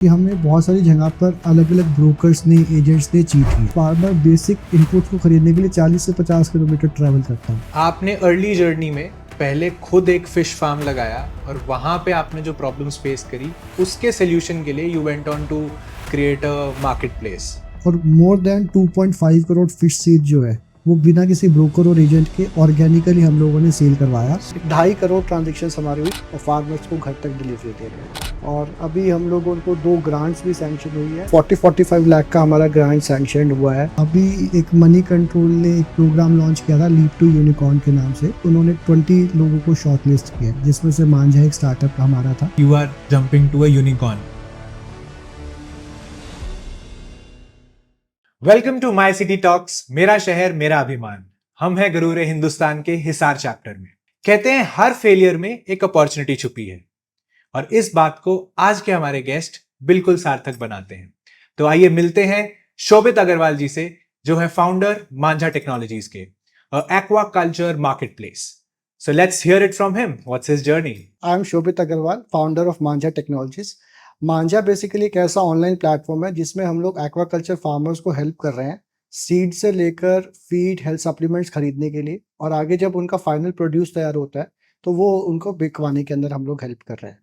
कि हमें बहुत सारी जगह पर अलग अलग ब्रोकर्स ने एजेंट्स ने चीट की। फार्मर बेसिक इनपुट को खरीदने के लिए 40 से 50 किलोमीटर ट्रैवल करता है। आपने अर्ली जर्नी में पहले खुद एक फिश फार्म लगाया और वहां पे आपने जो प्रॉब्लम्स फेस करी उसके सोल्यूशन के लिए you went on to create a market place. और more than 2.5 crore fish seed जो है वो बिना किसी ब्रोकर और एजेंट के ऑर्गेनिकली हम लोगों ने सेल करवाया। 2.5 करोड़ ट्रांजेक्शन हमारे हुई और फार्मर्स को घर तक डिलीवरी दे रहे हैं। और अभी हम लोगों को 2 ग्रांट्स भी सैंक्शन हुई है। 40-45 लाख का हमारा ग्रांट सैंक्शन हुआ है। अभी एक मनी कंट्रोल ने एक प्रोग्राम लॉन्च किया था लीप टू यूनिकॉर्न के नाम से। उन्होंने 20 लोगों को शॉर्टलिस्ट किया जिसमें से मांझा एक स्टार्टअप हमारा था। You are jumping to a unicorn. Welcome to my city talks, मेरा शहर मेरा अभिमान। हम हैं गरूरे हिंदुस्तान के हिसार चैप्टर में। कहते हैं हर फेलियर में एक अपॉर्चुनिटी छुपी है और इस बात को आज के हमारे गेस्ट बिल्कुल सार्थक बनाते हैं। तो आइए मिलते हैं शोभित अग्रवाल जी से, जो है फाउंडर मांझा टेक्नोलॉजीज के aqua culture market place. So let's hear it from him. What's his journey? I am Shobhit Agarwal, founder of Manjha technologies. Manjha basically एक ऐसा ऑनलाइन प्लेटफॉर्म है जिसमें हम लोग एक्वाकल्चर फार्मर्स को हेल्प कर रहे हैं सीड से लेकर फीड हेल्थ सप्लीमेंट्स खरीदने के लिए, और आगे जब उनका फाइनल प्रोड्यूस तैयार होता है तो वो उनको बिकवाने के अंदर हम लोग हेल्प कर रहे हैं।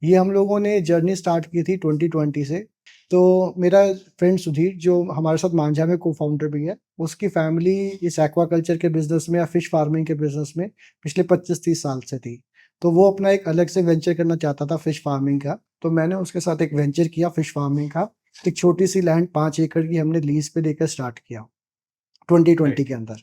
ये हम लोगों ने जर्नी स्टार्ट की थी 2020 से। तो मेरा फ्रेंड सुधीर जो हमारे साथ मांझा में को फाउंडर भी है, उसकी फैमिली इस एक्वाकल्चर के बिजनेस में या फिश फार्मिंग के बिजनेस में पिछले 25-30 साल से थी। तो वो अपना एक अलग से वेंचर करना चाहता था फिश फार्मिंग का। तो मैंने उसके साथ एक वेंचर किया फिश फार्मिंग का। एक छोटी सी लैंड 5 एकड़ की हमने लीज पे लेकर स्टार्ट किया 2020 के अंदर।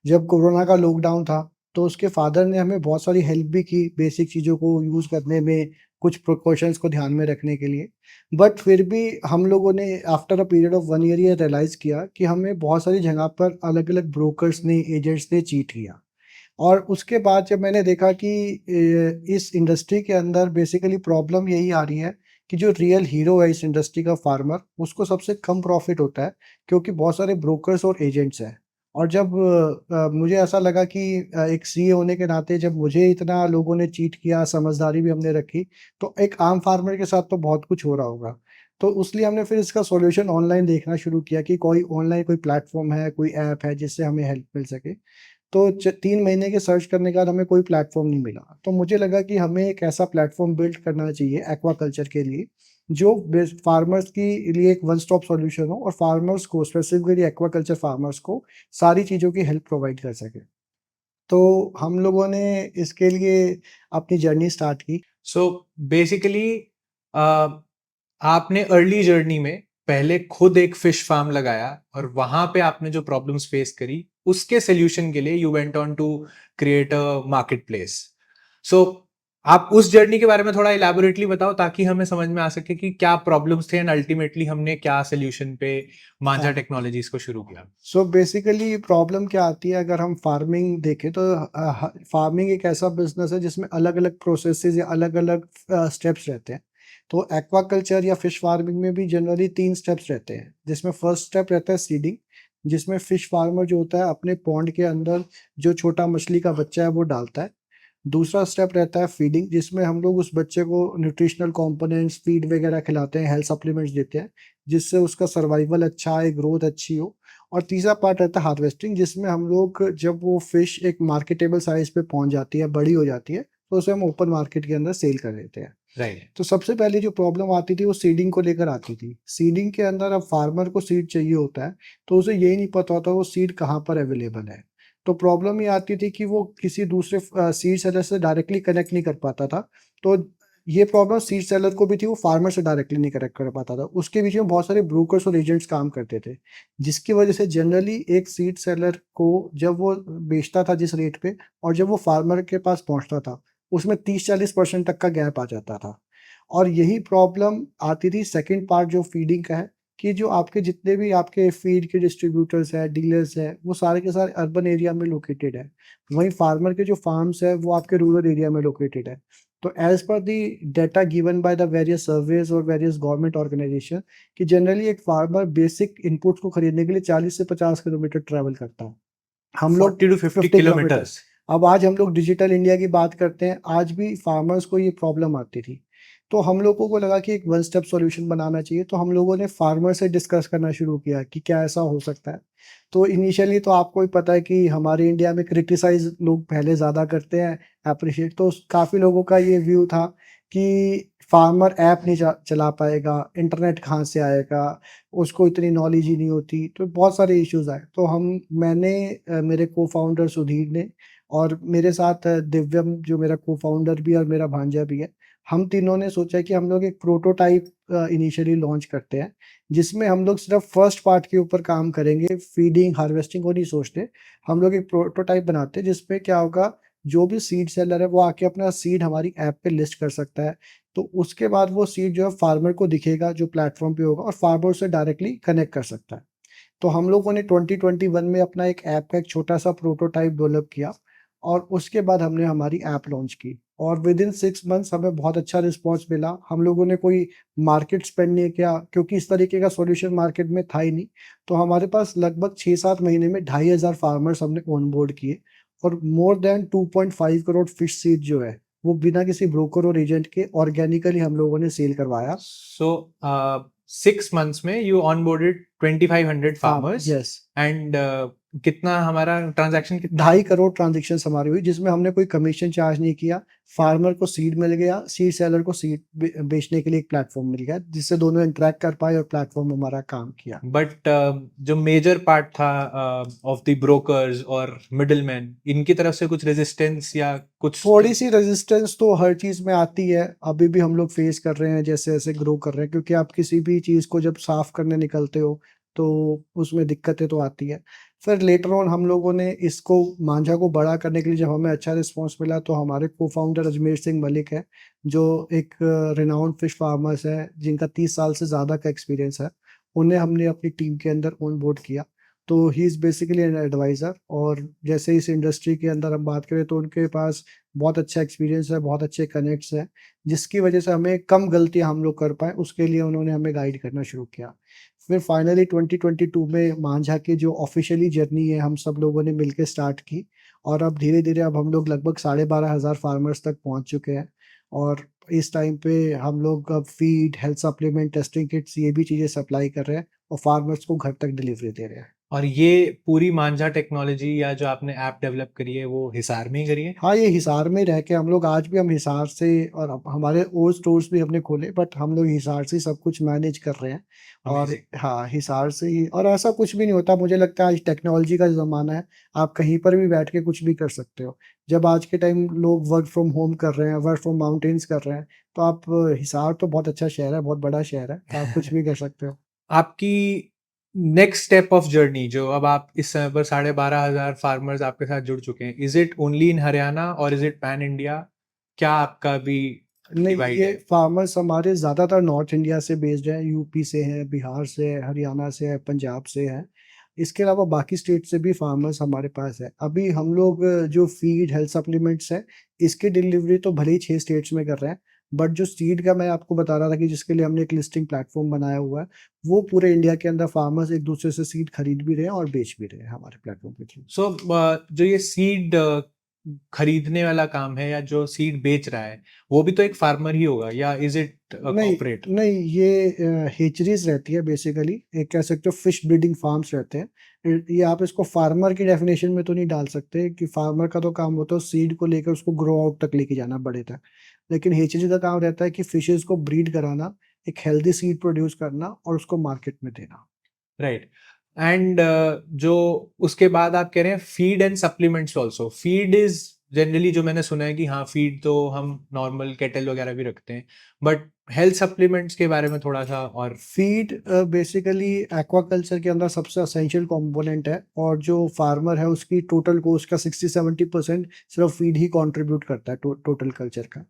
जब कोरोना का लॉकडाउन था तो उसके फादर ने हमें बहुत सारी हेल्प भी की बेसिक चीज़ों को यूज़ करने में, कुछ प्रिकॉशंस को ध्यान में रखने के लिए। बट फिर भी हम लोगों ने after a period of 1 year ये रियलाइज़ किया कि हमें बहुत सारी जगह पर अलग अलग ब्रोकर्स ने, एजेंट्स ने चीट किया। और उसके बाद जब मैंने देखा कि इस इंडस्ट्री के अंदर बेसिकली प्रॉब्लम यही आ रही है कि जो रियल हीरो है इस इंडस्ट्री का फार्मर, उसको सबसे कम प्रॉफिट होता है क्योंकि बहुत सारे ब्रोकर्स और एजेंट्स हैं। और जब मुझे ऐसा लगा कि एक सीए होने के नाते जब मुझे इतना लोगों ने चीट किया, समझदारी भी हमने रखी, तो एक आम फार्मर के साथ तो बहुत कुछ हो रहा होगा। तो इसलिए हमने फिर इसका सॉल्यूशन ऑनलाइन देखना शुरू किया कि कोई ऑनलाइन कोई प्लेटफॉर्म है, कोई ऐप है जिससे हमें हेल्प मिल सके। तो 3 महीने के सर्च करने के बाद हमें कोई प्लेटफ़ॉर्म नहीं मिला। तो मुझे लगा कि हमें एक ऐसा प्लेटफ़ॉर्म बिल्ड करना चाहिए एक्वाकल्चर के लिए, जो बेस फार्मर्स के लिए एक वन स्टॉप सॉल्यूशन हो और फार्मर्स को, स्पेसिफिकली एक्वाकल्चर फार्मर्स को, सारी चीज़ों की हेल्प प्रोवाइड कर सके। तो हम लोगों ने इसके लिए अपनी जर्नी स्टार्ट की। सो बेसिकली आपने अर्ली जर्नी में पहले खुद एक फिश फार्म लगाया और वहां पे आपने जो प्रॉब्लम्स फेस करी उसके सोल्यूशन के लिए you went on to create a market place. So आप उस जर्नी के बारे में थोड़ा इलैबोरेटली बताओ ताकि हमें समझ में आ सके कि क्या प्रॉब्लम्स थे एंड अल्टीमेटली हमने क्या सोल्यूशन पे मांझा हाँ। टेक्नोलॉजीज को शुरू किया। सो बेसिकली प्रॉब्लम क्या आती है अगर हम फार्मिंग देखें तो फार्मिंग एक ऐसा बिजनेस है जिसमें अलग अलग प्रोसेसेस या अलग अलग स्टेप्स रहते हैं। तो एक्वाकल्चर या फिश फार्मिंग में भी जनरली 3 स्टेप्स रहते हैं, जिसमें फर्स्ट स्टेप रहता है सीडिंग, जिसमें फिश फार्मर जो होता है अपने पॉन्ड के अंदर जो छोटा मछली का बच्चा है वो डालता है। दूसरा स्टेप रहता है फीडिंग, जिसमें हम लोग उस बच्चे को न्यूट्रिशनल कंपोनेंट्स, फीड वगैरह खिलाते हैं, हेल्थ सप्लीमेंट्स देते हैं, जिससे उसका सर्वाइवल अच्छा आए, ग्रोथ अच्छी हो। और तीसरा पार्ट रहता है हार्वेस्टिंग, जिसमें हम लोग जब वो फिश एक मार्केटेबल साइज पे पहुंच जाती है, बड़ी हो जाती है, तो उसे हम ओपन मार्केट के अंदर सेल कर देते हैं। राइट। तो सबसे पहले जो प्रॉब्लम आती थी वो सीडिंग को लेकर आती थी। सीडिंग के अंदर अब फार्मर को सीड चाहिए होता है, तो उसे यही नहीं पता होता वो सीड कहाँ पर अवेलेबल है। तो प्रॉब्लम ये आती थी कि वो किसी दूसरे सीड सेलर से डायरेक्टली कनेक्ट नहीं कर पाता था। तो ये प्रॉब्लम सीड सेलर को भी थी, वो फार्मर से डायरेक्टली नहीं कनेक्ट कर पाता था। उसके बीच में बहुत सारे ब्रोकर्स और एजेंट्स काम करते थे, जिसकी वजह से जनरली एक सीड सेलर को जब वो बेचता था जिस रेट पे और जब वो फार्मर के पास पहुँचता था, उसमें 30-40% तक का गैप आ जाता था। और यही प्रॉब्लम आती थी सेकंड पार्ट जो फीडिंग का है, कि जो आपके जितने भी आपके फीड के डिस्ट्रीब्यूटर्स हैं, डीलर्स हैं, वो सारे के सारे अर्बन एरिया में लोकेटेड है। वहीं फार्मर के जो फार्म्स हैं, वो आपके रूरल एरिया में लोकेटेड है। तो as per the data given by the various surveys और वेरियस गवर्नमेंट ऑर्गनाइजेशन, कि जनरली एक फार्मर बेसिक इनपुट्स को खरीदने के लिए 40 से 50 किलोमीटर ट्रैवल करता है। हम लोग 40 to 50 50 किलोमीटर। किलोमीटर्स। अब आज हम लोग डिजिटल इंडिया की बात करते हैं, आज भी फार्मर्स को ये प्रॉब्लम आती थी। तो हम लोगों को लगा कि एक वन स्टेप सॉल्यूशन बनाना चाहिए, तो हम लोगों ने फार्मर से डिस्कस करना शुरू किया कि क्या ऐसा हो सकता है। तो इनिशियली तो आपको भी पता है कि हमारे इंडिया में क्रिटिसाइज़ लोग पहले ज़्यादा करते हैं, एप्रिशिएट तो काफ़ी लोगों का ये व्यू था कि फार्मर ऐप नहीं चला पाएगा, इंटरनेट कहाँ से आएगा, उसको इतनी नॉलेज ही नहीं होती, तो बहुत सारे इश्यूज़ आए। तो मैंने मेरे को-फाउंडर सुधीर ने और मेरे साथ दिव्यम जो मेरा को-फाउंडर भी है और मेरा भांजा भी है, हम तीनों ने सोचा कि हम लोग एक प्रोटोटाइप इनिशियली लॉन्च करते हैं, जिसमें हम लोग सिर्फ़ फर्स्ट पार्ट के ऊपर काम करेंगे, फीडिंग, हार्वेस्टिंग को नहीं सोचते। हम लोग एक प्रोटोटाइप बनाते हैं जिसमें क्या होगा, जो भी सीड सेलर है वो आके अपना सीड हमारी ऐप पे लिस्ट कर सकता है। तो उसके बाद वो सीड जो है फार्मर को दिखेगा जो प्लेटफ़ॉर्म पे होगा और फार्मर उससे डायरेक्टली कनेक्ट कर सकता है। तो हम लोगों ने 2021 में अपना एक ऐप का एक छोटा-सा प्रोटोटाइप डेवलप किया और उसके बाद हमने हमारी ऐप लॉन्च की और विदिन 6 मंथ्स हमें बहुत अच्छा रिस्पॉन्स मिला। हम लोगों ने कोई मार्केट स्पेंड नहीं किया क्योंकि इस तरीके का सॉल्यूशन मार्केट में था ही नहीं। तो हमारे पास लगभग 6-7 महीने में 2500 फार्मर्स हमने ऑनबोर्ड किए और more than 2.5 crore fish seed जो है, वो बिना किसी ब्रोकर और एजेंट के ऑर्गेनिकली हम लोगों ने सेल करवाया। So, 6 months में you onboarded 2500 हाँ, farmers यस। and कितना हमारा ट्रांजैक्शन कितना 2.5 करोड़ ट्रांज़ैक्शंस हमारी हुई जिसमें हमने कोई कमीशन चार्ज नहीं किया। फार्मर को सीड मिल गया, सीड सेलर को सीड बेचने के लिए एक प्लेटफ़ॉर्म मिल गया, जिससे दोनों इंटरैक्ट कर पाए और प्लेटफ़ॉर्म हमारा काम किया। बट जो मेजर पार्ट था ऑफ द ब्रोकर्स और मिडलमैन, इनकी तरफ से कुछ रेजिस्टेंस या कुछ थोड़ी-सी रेज़िस्टेंस तो हर चीज़ में आती है, अभी भी हम लोग फ़ेस कर रहे हैं जैसे-जैसे ग्रो कर रहे हैं क्योंकि आप किसी भी चीज़ को जब साफ़ करने निकलते हो, तो उसमें दिक्कतें तो आती हैं। फिर लेटर ऑन हम लोगों ने इसको मांझा को बड़ा करने के लिए जब हमें अच्छा रिस्पॉन्स मिला तो हमारे को-फाउंडर अजमेर सिंह मलिक हैं, जो एक रिनाउंड फिश फार्मर्स हैं, जिनका 30 साल से ज़्यादा का एक्सपीरियंस है। उन्हें हमने अपनी टीम के अंदर ऑन बोर्ड किया। तो he is basically an adviser और जैसे इस इंडस्ट्री के अंदर हम बात करें तो उनके पास बहुत अच्छा एक्सपीरियंस है, बहुत अच्छे कनेक्ट्स हैं, जिसकी वजह से हमें कम गलतियाँ हम लोग कर पाएँ, उसके लिए उन्होंने हमें गाइड करना शुरू किया। फिर फाइनली 2022 में मांझा की जो ऑफ़िशियली जर्नी है, हम सब लोगों ने मिलके स्टार्ट की और अब धीरे-धीरे अब हम लोग लगभग 12,500 फार्मर्स तक पहुँच चुके हैं और इस टाइम पे हम लोग अब feed, health supplement, testing kits ये भी चीज़ें सप्लाई कर रहे हैं और फार्मर्स को घर तक डिलीवरी दे रहे हैं। और ये पूरी मांझा टेक्नोलॉजी या जो आपने ऐप डेवलप करी है वो हिसार में ही करी है? हाँ, ये हिसार में रह के हम लोग आज भी हम हिसार से और हमारे और स्टोर्स भी हमने खोले बट हम लोग हिसार से ही सब कुछ मैनेज कर रहे हैं और अमेजिंग। हाँ, हिसार से ही और ऐसा कुछ भी नहीं होता मुझे लगता है आज टेक्नोलॉजी का ज़माना है, आप कहीं पर भी बैठ के कुछ भी कर सकते हो। जब आज के टाइम लोग वर्क फ्रॉम होम कर रहे हैं, वर्क फ्रॉम माउंटेन्स कर रहे हैं, तो आप हिसार तो बहुत अच्छा शहर है, बहुत बड़ा शहर है, तो आप कुछ भी कर सकते हो। आपकी नेक्स्ट स्टेप ऑफ जर्नी जो अब आप इस समय पर 12,500 फार्मर्स आपके साथ जुड़ चुके हैं, is it only in Haryana और इज इट पैन इंडिया? क्या आपका भी नहीं, डिवाइड ये है? फार्मर्स हमारे ज़्यादातर नॉर्थ इंडिया से बेस्ड हैं, यूपी से हैं, बिहार से है, हरियाणा से है, पंजाब से हैं। इसके अलावा बाकी स्टेट से भी फार्मर्स हमारे पास है। अभी हम लोग जो फीड, हेल्थ सप्लीमेंट्स है, इसकी डिलीवरी तो भले ही 6 स्टेट्स में कर रहे हैं, बट जो सीड का मैं आपको बता रहा था कि जिसके लिए हमने एक लिस्टिंग प्लेटफ़ॉर्म बनाया हुआ है, वो पूरे इंडिया के अंदर फार्मर्स एक-दूसरे से सीड खरीद भी रहे हैं और बेच भी रहे हैं हमारे प्लेटफ़ॉर्म के थ्रू। सो जो ये सीड खरीदने वाला काम है या जो सीड बेच रहा है, वो भी तो एक फार्मर ही होगा या इज इट नहीं, कॉर्पोरेट? नहीं ये हेचरीज़ रहती है बेसिकली एक कह सकते हो फिश ब्रीडिंग फार्म्स रहते हैं। ये आप इसको फार्मर की डेफिनेशन में तो नहीं डाल सकते कि फार्मर का तो काम होता है सीड को लेकर उसको ग्रो आउट तक लेके जाना बड़े तक। लेकिन हेचरी का काम रहता है कि फिशेज़ को ब्रीड कराना, एक हेल्दी सीड प्रोड्यूस करना और उसको मार्केट में देना। राइट। एंड जो उसके बाद आप कह रहे हैं feed and supplements also. Feed is generally जो मैंने सुना है कि हाँ, फीड तो हम नॉर्मल केटल वगैरह भी रखते हैं, बट हेल्थ सप्लीमेंट्स के बारे में थोड़ा सा और। फीड बेसिकली एक्वाकल्चर के अंदर सबसे एसेंशियल कंपोनेंट है और जो फार्मर है उसकी टोटल कॉस्ट का 60-70% सिर्फ फीड ही कंट्रीब्यूट करता है टोटल कल्चर का।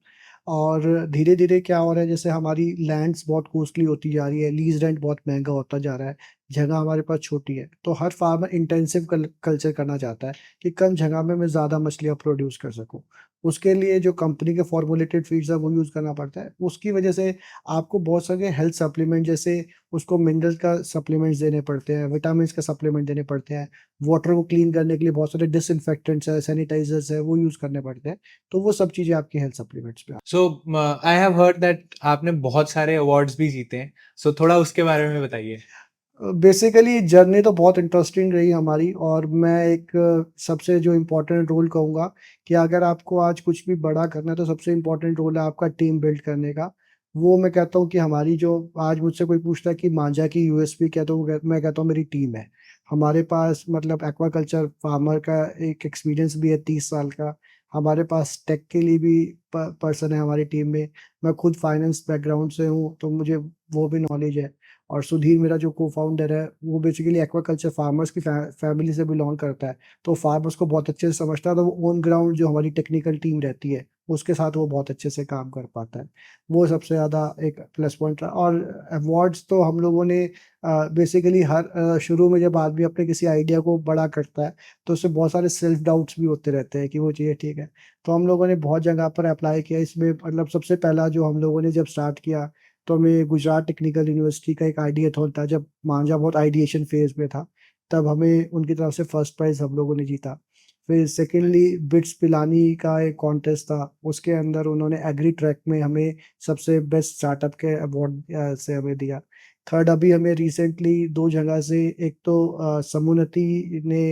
और धीरे-धीरे क्या हो रहा है जैसे हमारी लैंड्स बहुत कॉस्टली होती जा रही है, लीज़ रेंट बहुत महँगा होता जा रहा है। जगह हमारे पास छोटी है, तो हर फार्मर इंटेंसिव कल्चर करना चाहता है कि कम जगह में मैं ज़्यादा मछलियाँ प्रोड्यूस कर सकूँ। उसके लिए जो कंपनी के फॉर्मुलेटेड फीड्स है वो यूज़ करना पड़ता है। उसकी वजह से आपको बहुत सारे हेल्थ सप्लीमेंट, जैसे उसको मिनरल्स का सप्लीमेंट्स देने पड़ते हैं, विटामिन्स का सप्लीमेंट देने पड़ते हैं। वाटर को क्लीन करने के लिए बहुत सारे डिसइंफेक्टेंट्स है, सैनिटाइज़र्स है, वो यूज़ करने पड़ते हैं। तो वो सब चीज़ें आपकी हेल्थ सप्लीमेंट्स में सो आई हैव हर्ड दैट आपने बहुत सारे अवार्ड्स भी जीते हैं, सो थोड़ा उसके बारे में बताइए। बेसिकली जर्नी तो बहुत इंटरेस्टिंग रही हमारी, और मैं एक सबसे जो इम्पोर्टेंट रोल कहूँगा कि अगर आपको आज कुछ भी बड़ा करना है तो सबसे इम्पोर्टेंट रोल है आपका टीम बिल्ड करने का। वो मैं कहता हूँ कि हमारी जो, आज मुझसे कोई पूछता है कि मांझा की यूएसपी क्या है, तो मैं कहता हूँ मेरी टीम है। हमारे पास मतलब एक्वाकल्चर फार्मर का एक एक्सपीरियंस भी है 30 साल का। हमारे पास टेक के लिए भी पर्सन है हमारी टीम में। मैं खुद फाइनेंस बैकग्राउंड से हूँ, तो मुझे वो भी नॉलेज है। और सुधीर मेरा जो को-फाउंडर है, वो बेसिकली एक्वाकल्चर फार्मर्स की फैमिली से बिलॉन्ग करता है। तो फार्मर्स को बहुत अच्छे से समझता है, तो वो ऑन ग्राउंड जो हमारी टेक्निकल टीम रहती है, उसके साथ वो बहुत अच्छे से काम कर पाता है। वो सबसे ज़्यादा एक प्लस पॉइंट रहा। और अवार्ड्स तो हम लोगों ने बेसिकली हर शुरू में जब आदमी अपने किसी आइडिया को बड़ा करता है, तो उससे बहुत सारे सेल्फ डाउट्स भी होते रहते हैं कि वो चीज़ें ठीक है। तो हम लोगों ने बहुत जगह पर अप्लाई किया। इसमें मतलब सबसे पहला जो हम लोगों ने जब स्टार्ट किया, तो हमें गुजरात टेक्निकल यूनिवर्सिटी का एक आइडियाथॉन था, जब मांझा बहुत आइडिएशन फेज़ में था, तब हमें उनकी तरफ से फर्स्ट प्राइज़ हम लोगों ने जीता। फिर सेकंडली बिट्स पिलानी का एक कॉन्टेस्ट था, उसके अंदर उन्होंने एग्री ट्रैक में हमें सबसे बेस्ट स्टार्टअप के अवार्ड से हमें दिया। थर्ड अभी हमें रिसेंटली 2 जगह से, एक तो समुन्नति ने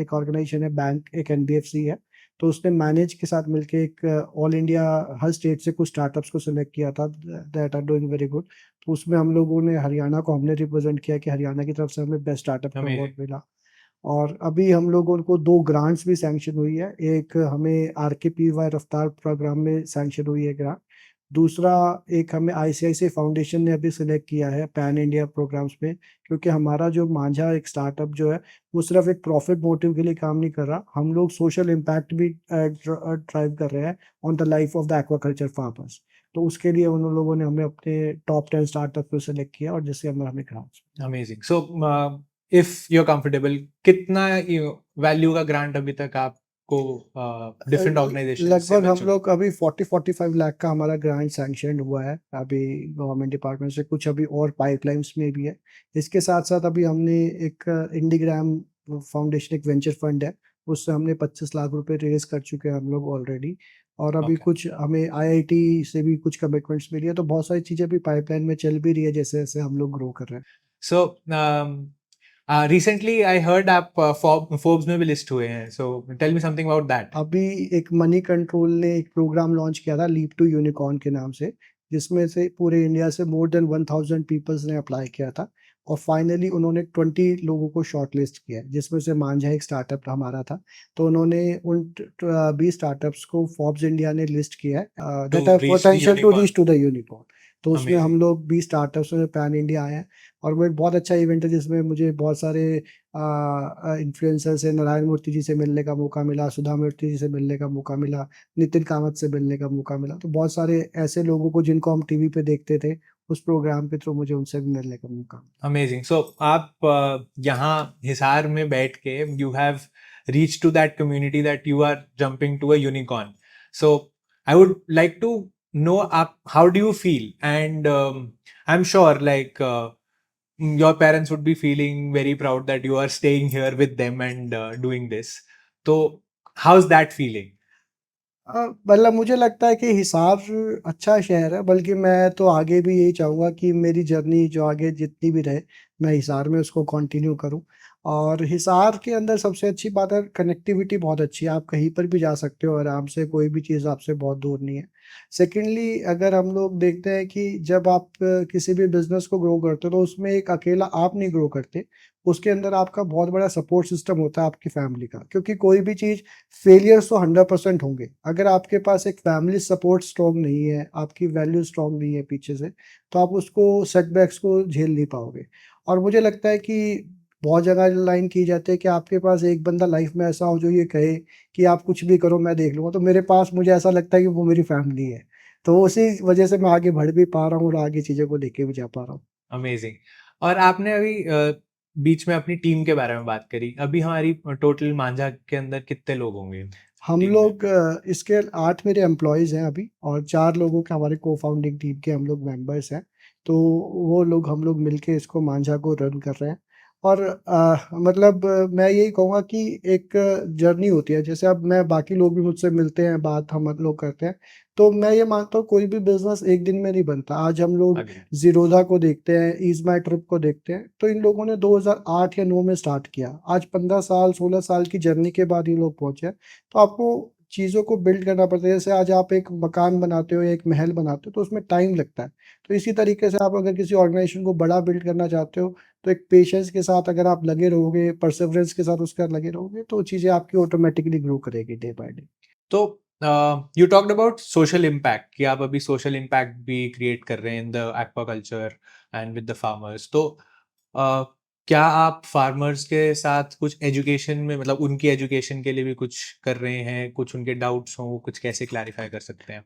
एक ऑर्गेनाइज़ेशन है, बैंक एक एनबीएफसी है, तो उसने मैनेज के साथ मिलके एक ऑल इंडिया हर स्टेट से कुछ स्टार्टअप्स को सिलेक्ट किया था that are doing very good. तो उसमें हम लोगों ने हरियाणा को हमने रिप्रेजेंट किया कि हरियाणा की तरफ से हमें बेस्ट स्टार्टअप का अवार्ड अमेजिंग। मिला। और अभी हम लोगों को 2 ग्रांट्स भी सैंक्शन हुई है। एक हमें आरकेपीवाई रफ्तार प्रोग्राम में सैंक्शन हुई है ग्रांट। दूसरा, एक हमें आईसीआईसीआई फाउंडेशन ने अभी सिलेक्ट किया है पैन इंडिया प्रोग्राम्स में, क्योंकि हमारा जो मांझा एक स्टार्टअप जो है, वो सिर्फ़ एक प्रॉफ़िट मोटिव के लिए काम नहीं कर रहा। हम लोग सोशल इम्पैक्ट भी ड्राइव कर रहे हैं on the life of the aquaculture farmers. तो उसके लिए उन लोगों ने हमें अपने टॉप 10 स्टार्टअप में सेलेक्ट किया, और जिसके अंदर हमें grants. Amazing. So if you are comfortable, कितना वैल्यू का ग्रांट अभी तक आपको डिफरेंट ऑर्गेनाइजेशन से लगभग मिल हम चुका? लोग अभी 40-45 लाख का हमारा ग्रांट सैंक्शन हुआ है अभी गवर्नमेंट डिपार्टमेंट से। कुछ अभी और पाइपलाइंस में भी है। इसके साथ-साथ अभी हमने एक इंडीग्राम फाउंडेशन, एक वेंचर फंड है, उससे हमने 25 लाख रुपए रेज़ कर चुके हैं हम लोग ऑलरेडी। और अभी ओके। कुछ हमें आईआईटी से भी कुछ कमिटमेंट्स मिली है, तो बहुत सारी चीज़ें अभी पाइपलाइन में चल भी रही है, जैसे-जैसे हम लोग ग्रो कर रहे हैं। सो रिसेंटली आई हर्ड आप फोर्ब्स में भी लिस्ट हुए हैं, so tell me something about that. अभी एक मनी कंट्रोल ने एक प्रोग्राम लॉन्च किया था लीप टू यूनिकॉर्न के नाम से, जिसमें से पूरे इंडिया से मोर देन 1000 पीपल्स ने अप्लाई किया था, और फाइनली उन्होंने 20 लोगों को शॉर्टलिस्ट किया है, जिसमें से मांझा एक स्टार्टअप हमारा था। तो उन्होंने उन 20 स्टार्टअप्स को फोर्ब्स इंडिया ने लिस्ट किया है to that have reach the potential to unicorn. Reach to the unicorn. तो उसमें हम अमेजिंग। लोग 20 स्टार्टअप्स में पैन इंडिया आए हैं। और वो एक बहुत अच्छा इवेंट है, जिसमें मुझे बहुत सारे इन्फ्लुएंसर से, नारायण मूर्ति जी से मिलने का मौका मिला, सुधा मूर्ति जी से मिलने का मौका मिला, नितिन कामत से मिलने का मौका मिला। तो बहुत सारे ऐसे लोगों को जिनको हम टीवी पे देखते थे, उस प्रोग्राम के थ्रू मुझे उनसे भी मिलने का मौका मिला। अमेजिंग। सो आप यहाँ हिसार में बैठ के you have reach to that community that you are jumping to a unicorn. So I would like to know आप how do you feel, and I am sure like your parents would be feeling very proud that you are staying here with them and doing this. So how's that feeling? मतलब मुझे लगता है कि हिसार अच्छा शहर है, बल्कि मैं तो आगे भी यही चाहूँगा कि मेरी जर्नी जो आगे जितनी भी रहे, मैं हिसार में उसको कंटिन्यू करूँ। और हिसार के अंदर सबसे अच्छी बात है, कनेक्टिविटी बहुत अच्छी है, आप कहीं पर भी जा सकते हो आराम से, कोई भी चीज़ आपसे बहुत दूर नहीं है। सेकेंडली, अगर हम लोग देखते हैं कि जब आप किसी भी बिज़नेस को ग्रो करते हो, तो उसमें एक अकेला आप नहीं ग्रो करते, उसके अंदर आपका बहुत बड़ा सपोर्ट सिस्टम होता है आपकी फैमिली का, क्योंकि कोई भी चीज़, फेलियर्स तो 100% होंगे। अगर आपके पास एक फैमिली सपोर्ट स्ट्रॉन्ग नहीं है, आपकी वैल्यू स्ट्रॉन्ग नहीं है पीछे से, तो आप उसको सेटबैक्स को झेल नहीं पाओगे। और मुझे लगता है कि बहुत जगह लाइन की जाती है कि आपके पास एक बंदा लाइफ में ऐसा हो जो ये कहे कि आप कुछ भी करो मैं देख लूँगा। तो मेरे पास, मुझे ऐसा लगता है कि वो मेरी फैमिली है। तो उसी वजह से मैं आगे बढ़ भी पा रहा हूँ और आगे चीज़ों को लेके भी जा पा रहा हूँ। अमेजिंग। और आपने अभी बीच में अपनी टीम के बारे में बात करी, अभी हमारी टोटल मांझा के अंदर कितने लोग होंगे हम टीम में? लोग इसके 8 मेरे एम्प्लॉइज़ हैं अभी और 4 लोगों के हमारे को-फाउंडिंग टीम के हम लोग मेंबर्स हैं। तो वो लोग हम लोग मिलके इसको मांझा को रन कर रहे हैं और मतलब मैं यही कहूँगा कि एक जर्नी होती है। जैसे अब मैं बाकी लोग भी मुझसे मिलते हैं, बात हम लोग करते हैं। तो मैं ये मानता हूँ कोई भी बिज़नेस एक दिन में नहीं बनता। आज हम लोग अग्री। ज़ीरोधा को देखते हैं, ईज़ माई ट्रिप को देखते हैं, तो इन लोगों ने 2008 या 9 में स्टार्ट किया। आज 15 साल, 16 साल की जर्नी के बाद ये लोग पहुँचे हैं। तो आपको चीज़ों को बिल्ड करना पड़ता है। जैसे आज आप एक मकान बनाते हो या एक महल बनाते हो तो उसमें टाइम लगता है। तो इसी तरीके से आप अगर किसी ऑर्गेनाइज़ेशन को बड़ा बिल्ड करना चाहते हो तो एक पेशेंस के साथ अगर आप लगे रहोगे, परसेवरेंस के साथ उसके साथ लगे रहोगे तो चीज़ें आपकी ऑटोमैटिकली ग्रो करेगी डे बाय डे। तो you talked about social impact कि आप अभी सोशल इम्पैक्ट भी क्रिएट कर रहे हैं in the aquaculture and with the farmers. तो क्या आप फार्मर्स के साथ कुछ एजुकेशन में, मतलब उनकी एजुकेशन के लिए भी कुछ कर रहे हैं? कुछ उनके डाउट्स हों, कुछ कैसे क्लैरिफाई कर सकते हैं?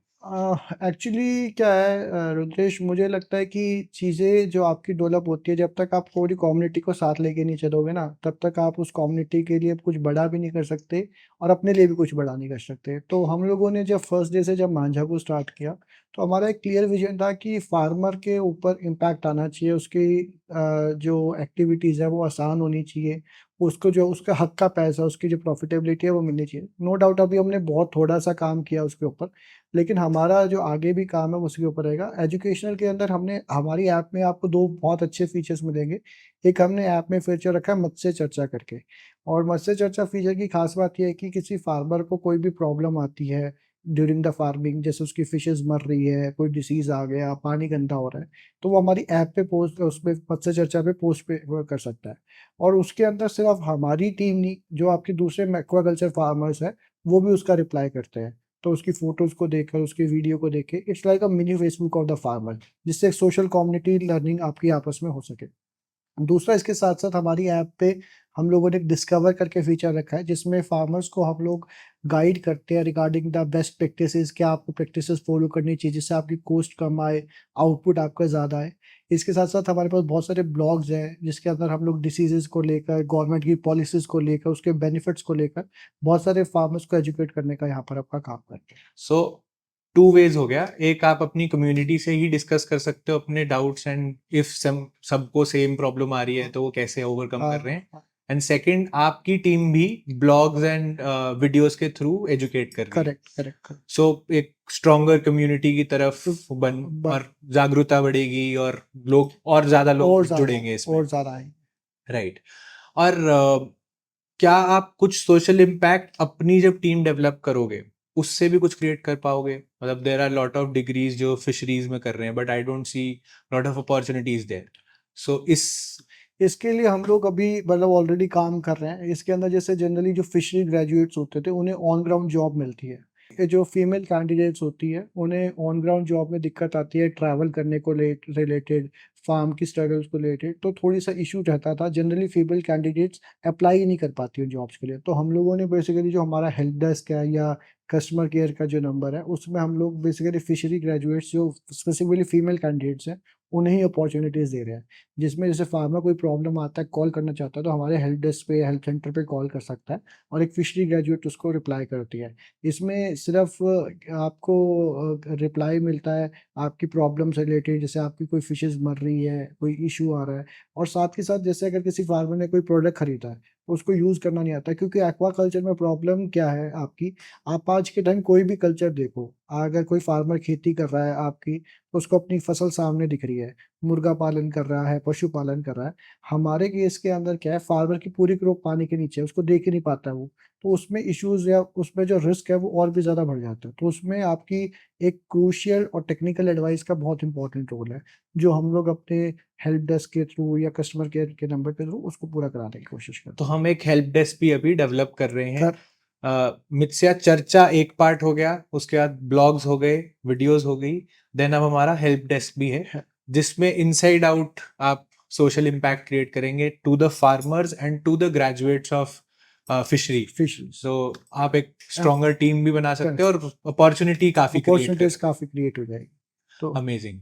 एक्चुअली क्या है रुद्रेश, मुझे लगता है कि चीज़ें जो आपकी डेवलप होती है जब तक आप पूरी कम्युनिटी को साथ लेके नहीं चलोगे ना तब तक आप उस कम्युनिटी के लिए कुछ बड़ा भी नहीं कर सकते और अपने लिए भी कुछ बड़ा नहीं कर सकते। तो हम लोगों ने जब फर्स्ट डे से जब मांझा को स्टार्ट किया तो हमारा एक क्लियर विजन था कि फार्मर के ऊपर इम्पैक्ट आना चाहिए, उसकी जो एक्टिविटीज़ है वो आसान होनी चाहिए, उसको जो उसका हक का पैसा, उसकी जो प्रॉफिटेबिलिटी है वो मिलनी चाहिए। नो डाउट अभी हमने बहुत थोड़ा सा काम किया उसके ऊपर, लेकिन हमारा जो आगे भी काम है वो उसके ऊपर रहेगा। एजुकेशनल के अंदर हमने हमारी ऐप में आपको 2 बहुत अच्छे फीचर्स मिलेंगे। एक हमने ऐप में फीचर रखा है मत्स्य चर्चा करके, और मत्स्य चर्चा फीचर की खास बात ये है कि किसी फार्मर को कोई भी प्रॉब्लम आती है ड्यूरिंग द फार्मिंग, जैसे उसकी फिशेज़ मर रही है, कोई डिसीज़ आ गया, पानी गंदा हो रहा है, तो वो हमारी ऐप पे पोस्ट उसपे मत्स्य चर्चा पे पोस्ट पे वो कर सकता है। और उसके अंदर सिर्फ हमारी टीम नहीं, जो आपके दूसरे एक्वाकल्चर फार्मर्स हैं, वो भी उसका रिप्लाई करते हैं। तो उसकी फ़ोटोज़ को देखकर, उसकी वीडियो को देख के it's like a mini Facebook of the farmer, जिससे एक सोशल कम्युनिटी लर्निंग आपकी आपस में हो सके। दूसरा इसके साथ-साथ हमारी ऐप पे हम लोगों ने एक डिस्कवर करके फीचर रखा है, जिसमें फार्मर्स को हम लोग गाइड करते हैं रिगार्डिंग द बेस्ट प्रैक्टिसेज़, क्या आपको प्रैक्टिसेज़ फ़ॉलो करनी चाहिए जिससे आपकी कॉस्ट कम आए, आउटपुट आपका ज़्यादा आए। इसके साथ-साथ हमारे पास बहुत सारे ब्लॉग्स हैं, जिसके अंदर हम लोग डिसीज़ेज़ को लेकर, गवर्नमेंट की पॉलिसीज़ को लेकर, उसके बेनिफिट्स को लेकर बहुत सारे फार्मर्स को एजुकेट करने का यहाँ पर आपका काम करते हैं। सो टू वेज हो गया। एक, आप अपनी कम्युनिटी से ही डिस्कस कर सकते हो अपने डाउट्स, एंड इफ सबको सेम प्रॉब्लम आ रही है तो वो कैसे ओवरकम कर रहे हैं। हाँ, एंड सेकंड, आपकी टीम भी ब्लॉग्स एंड वीडियोस के थ्रू एजुकेट कर रही है। Correct, correct, correct. सो एक स्ट्रॉन्गर कम्युनिटी की तरफ तो बन, ब और जागरूकता बढ़ेगी और लोग और ज्यादा लोग और ज़्यादा जुड़ेंगे इसमें। और ज़्यादा आएँगे। राइट। और क्या आप कुछ सोशल इम्पैक्ट अपनी जब टीम डेवलप करोगे उससे भी कुछ क्रिएट कर पाओगे? मतलब there are lot of degrees जो फिशरीज में कर रहे हैं, but I don't see lot of opportunities there. So इस इसके लिए हम लोग अभी मतलब ऑलरेडी काम कर रहे हैं। इसके अंदर जैसे जनरली जो फिशरी ग्रेजुएट्स होते थे, उन्हें ऑन ग्राउंड जॉब मिलती है। ये जो फीमेल कैंडिडेट्स होती है, उन्हें ऑन ग्राउंड जॉब में दिक्कत आती है ट्रैवल करने को रिलेटेड, फार्म की स्ट्रगल्स को रिलेटेड, तो थोड़ी-सा इश्यू रहता था। जनरली फीमेल कैंडिडेट्स अप्लाई ही नहीं कर पाती उन जॉब्स के लिए। तो हम लोगों ने बेसिकली जो हमारा हेल्प डेस्क है या कस्टमर केयर का जो नंबर है, उसमें हम लोग बेसिकली फिशरी ग्रेजुएट्स जो स्पेसिफिकली फीमेल कैंडिडेट्स हैं, उन्हें ही अपॉर्च्युनिटीज़ दे रहे हैं। जिसमें जैसे फार्मर कोई प्रॉब्लम आता है, कॉल करना चाहता है, तो हमारे हेल्प डेस्क पे, हेल्प सेंटर पे कॉल कर सकता है और एक फिशरी ग्रेजुएट उसको रिप्लाई करती है। इसमें सिर्फ़ आपको रिप्लाई मिलता है आपकी प्रॉब्लम से रिलेटेड, जैसे आपकी कोई फिशेज़ मर रही है, कोई इश्यू आ रहा है, और साथ के साथ जैसे अगर किसी फार्मर ने कोई प्रोडक्ट खरीदा है, उसको यूज़ करना नहीं आता है, क्योंकि एक्वाकल्चर में प्रॉब्लम क्या है आपकी, आप आज के टाइम कोई भी कल्चर देखो, अगर कोई फार्मर खेती कर रहा है आपकी, तो उसको अपनी फसल सामने दिख रही है। मुर्गा पालन कर रहा है, पशुपालन कर रहा है। हमारे केस के अंदर क्या है, फार्मर की पूरी क्रॉप पानी के नीचे है, उसको देख ही नहीं पाता है वो। तो उसमें इश्यूज़ या उसमें जो रिस्क है वो और भी ज़्यादा बढ़ जाता है। तो उसमें आपकी एक क्रूशियल और टेक्निकल एडवाइस का बहुत इम्पोर्टेंट रोल है, जो हम लोग अपने हेल्प डेस्क के थ्रू या कस्टमर केयर के नंबर के थ्रू उसको पूरा कराने की कोशिश तो करते हैं। हम एक हेल्प डेस्क भी अभी डेवलप कर रहे हैं। कर मिथ्या चर्चा एक पार्ट हो गया, उसके बाद ब्लॉग्स हो गए, वीडियोस हो गई, देन अब हमारा हेल्प डेस्क भी है, है जिसमें इनसाइड आउट आप सोशल इम्पैक्ट क्रिएट करेंगे to the farmers and to the graduates of fishery. Fisheries. So आप एक स्ट्रॉन्गर टीम भी बना सकते करेक्ट। हो और अपॉर्चुनिटी काफी क्रिएट अपॉर्च्युनिटीज़ करेंगे। काफ़ी क्रिएट हो जाएगी। तो अमेजिंग।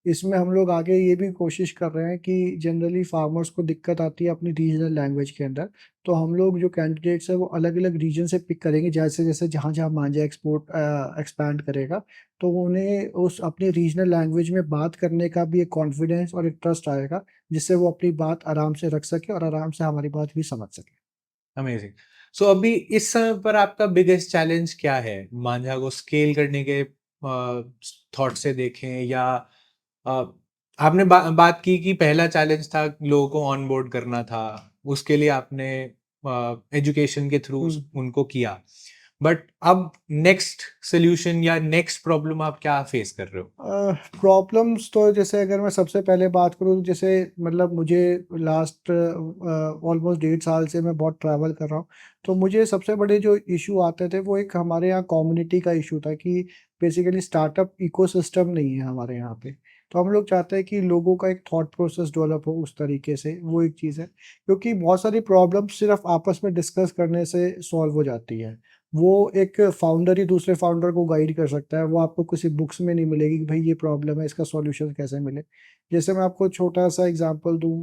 इसमें हम लोग आगे ये भी कोशिश कर रहे हैं कि जनरली फार्मर्स को दिक्कत आती है अपनी रीजनल लैंग्वेज के अंदर, तो हम लोग जो कैंडिडेट्स हैं वो अलग-अलग रीजन से पिक करेंगे, जैसे-जैसे जहाँ-जहाँ मांझा एक्सपैंड करेगा, तो उन्हें उस अपनी रीजनल लैंग्वेज में बात करने का भी एक कॉन्फिडेंस और एक ट्रस्ट आएगा, जिससे वो अपनी बात आराम से रख सके और आराम से हमारी बात भी समझ सके। अमेजिंग। सो अभी इस समय पर आपका बिगेस्ट चैलेंज क्या है? मांझा को स्केल करने के थॉट से देखें या अ, आपने बात की कि पहला चैलेंज था लोगों को ऑनबोर्ड करना था, उसके लिए आपने एजुकेशन के थ्रू हुँ। उनको किया। बट अब नेक्स्ट सॉल्यूशन या नेक्स्ट प्रॉब्लम आप क्या फेस कर रहे हो? प्रॉब्लम्स तो जैसे अगर मैं सबसे पहले बात करूँ तो जैसे मतलब मुझे लास्ट ऑलमोस्ट 1.5 साल से मैं बहुत ट्रैवल कर रहा हूँ। तो मुझे सबसे बड़े जो इश्यू आते थे वो एक हमारे यहाँ कम्युनिटी का इश्यू था कि बेसिकली स्टार्टअप इकोसिस्टम नहीं है हमारे यहाँ पे। तो हम लोग चाहते हैं कि लोगों का एक थॉट प्रोसेस डेवलप हो उस तरीके से, वो एक चीज़ है। क्योंकि बहुत सारी प्रॉब्लम्स सिर्फ़ आपस में डिस्कस करने से सॉल्व हो जाती है। वो एक फाउंडर ही दूसरे फाउंडर को गाइड कर सकता है, वो आपको किसी बुक्स में नहीं मिलेगी कि भाई ये प्रॉब्लम है, इसका सॉल्यूशन कैसे मिले। जैसे मैं आपको छोटा-सा एग्ज़ाम्पल दूँ